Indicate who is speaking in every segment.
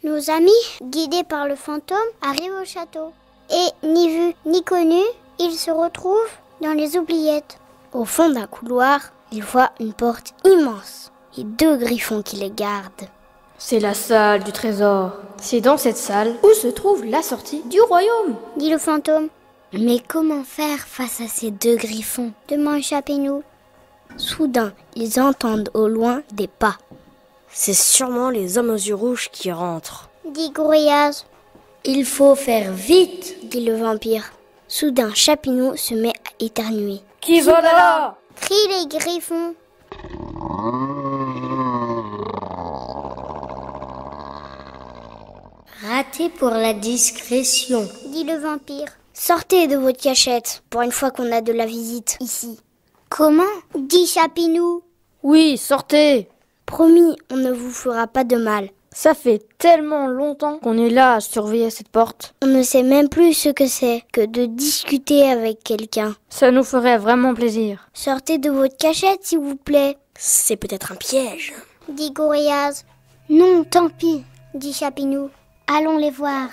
Speaker 1: Nos amis, guidés par le fantôme, arrivent au château. Et, ni vu ni connu, ils se retrouvent dans les oubliettes. Au fond d'un couloir, ils voient une porte immense et 2 griffons qui les gardent.
Speaker 2: C'est la salle du trésor. C'est dans cette salle où se trouve la sortie du royaume,
Speaker 1: dit le fantôme. Mais comment faire face à ces 2 griffons, demande Chapinou. Soudain, ils entendent au loin des pas.
Speaker 3: C'est sûrement les hommes aux yeux rouges qui rentrent,
Speaker 1: dit Gorillaz.
Speaker 4: Il faut faire vite,
Speaker 1: dit le vampire. Soudain, Chapinou se met à éternuer.
Speaker 2: Qui va là?
Speaker 1: Crient les griffons.
Speaker 4: Raté pour la discrétion,
Speaker 1: dit le vampire. Sortez de votre cachette, pour une fois qu'on a de la visite ici. Comment? Dit Chapinou.
Speaker 2: Oui, sortez.
Speaker 1: Promis, on ne vous fera pas de mal.
Speaker 2: Ça fait tellement longtemps qu'on est là à surveiller cette porte.
Speaker 1: On ne sait même plus ce que c'est que de discuter avec quelqu'un.
Speaker 2: Ça nous ferait vraiment plaisir.
Speaker 1: Sortez de votre cachette, s'il vous plaît.
Speaker 3: C'est peut-être un piège,
Speaker 1: dit Gorillaz. Non, tant pis, dit Chapinou. Allons les voir.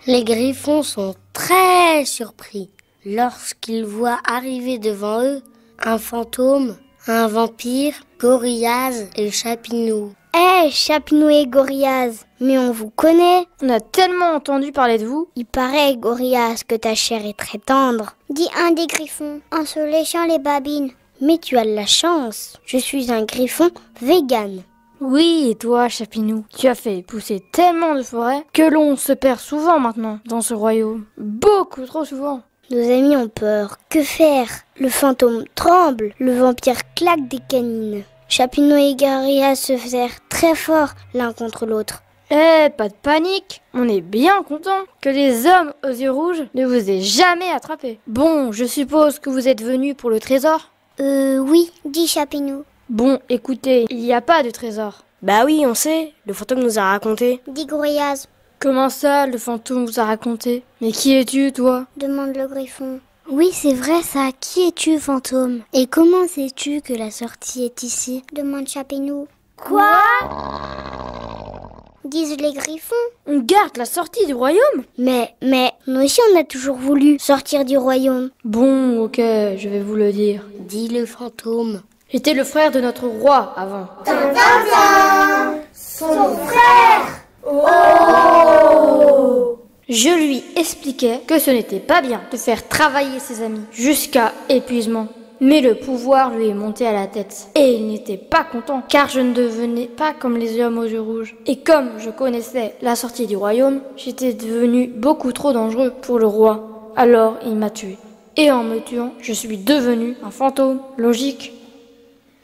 Speaker 4: Les griffons sont très surpris lorsqu'ils voient arriver devant eux un fantôme, un vampire, Gorillaz et Chapinou.
Speaker 1: Hé, Chapinou et Gorillaz, mais on vous connaît.
Speaker 2: On a tellement entendu parler de vous.
Speaker 1: Il paraît, Gorillaz, que ta chair est très tendre, dit un des griffons en se léchant les babines. Mais tu as de la chance, je suis un griffon vegan.
Speaker 2: Oui, et toi, Chapinou, tu as fait pousser tellement de forêts que l'on se perd souvent maintenant dans ce royaume. Beaucoup trop souvent.
Speaker 1: Nos amis ont peur. Que faire? Le fantôme tremble, le vampire claque des canines. Chapinou et Gorillaz se serrent très fort l'un contre l'autre.
Speaker 2: Pas de panique, on est bien content que les hommes aux yeux rouges ne vous aient jamais attrapé. Bon, je suppose que vous êtes venus pour le trésor?
Speaker 1: Oui, dit Chapinou.
Speaker 2: Bon, écoutez, il n'y a pas de trésor.
Speaker 3: Bah oui, on sait, le fantôme nous a raconté.
Speaker 1: Dit Gorillaz.
Speaker 2: Comment ça, le fantôme vous a raconté? Mais qui es-tu, toi?
Speaker 1: Demande le griffon. Oui, c'est vrai ça. Qui es-tu, fantôme? Et comment sais-tu que la sortie est ici? Demande Chapinou. Quoi? Disent les griffons.
Speaker 2: On garde la sortie du royaume?
Speaker 1: Mais, nous aussi on a toujours voulu sortir du royaume.
Speaker 2: Bon, ok, je vais vous le dire.
Speaker 4: Dit le fantôme.
Speaker 2: J'étais le frère de notre roi avant.
Speaker 4: Son frère!
Speaker 2: Je lui expliquais que ce n'était pas bien de faire travailler ses amis jusqu'à épuisement. Mais le pouvoir lui est monté à la tête. Et il n'était pas content, car je ne devenais pas comme les hommes aux yeux rouges. Et comme je connaissais la sortie du royaume, j'étais devenu beaucoup trop dangereux pour le roi. Alors il m'a tué. Et en me tuant, je suis devenu un fantôme. Logique.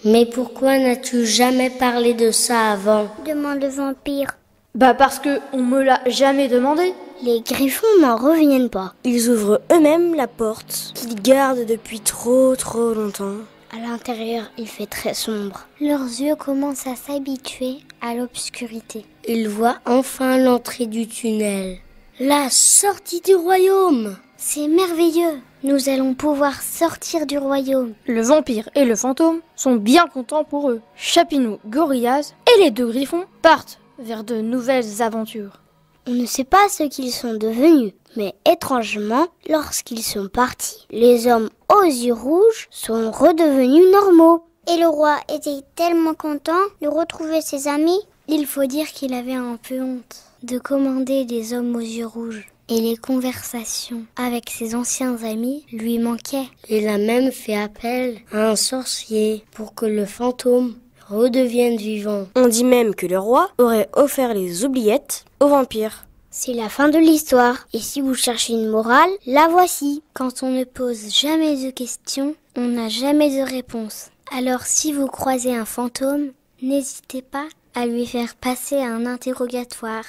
Speaker 4: Mais pourquoi n'as-tu jamais parlé de ça avant?
Speaker 1: Demande le vampire.
Speaker 2: Bah parce que on me l'a jamais demandé.
Speaker 1: Les griffons n'en reviennent pas.
Speaker 3: Ils ouvrent eux-mêmes la porte qu'ils gardent depuis trop longtemps.
Speaker 1: À l'intérieur, il fait très sombre. Leurs yeux commencent à s'habituer à l'obscurité.
Speaker 4: Ils voient enfin l'entrée du tunnel. La sortie du royaume!
Speaker 1: C'est merveilleux. Nous allons pouvoir sortir du royaume.
Speaker 2: Le vampire et le fantôme sont bien contents pour eux. Chapinou, Gorillaz et les 2 griffons partent vers de nouvelles aventures.
Speaker 1: On ne sait pas ce qu'ils sont devenus, mais étrangement, lorsqu'ils sont partis, les hommes aux yeux rouges sont redevenus normaux. Et le roi était tellement content de retrouver ses amis. Il faut dire qu'il avait un peu honte de commander des hommes aux yeux rouges. Et les conversations avec ses anciens amis lui manquaient.
Speaker 4: Il a même fait appel à un sorcier pour que le fantôme redevienne vivant.
Speaker 3: On dit même que le roi aurait offert les oubliettes aux vampires.
Speaker 1: C'est la fin de l'histoire. Et si vous cherchez une morale, la voici. Quand on ne pose jamais de questions, on n'a jamais de réponse. Alors si vous croisez un fantôme, n'hésitez pas à lui faire passer un interrogatoire.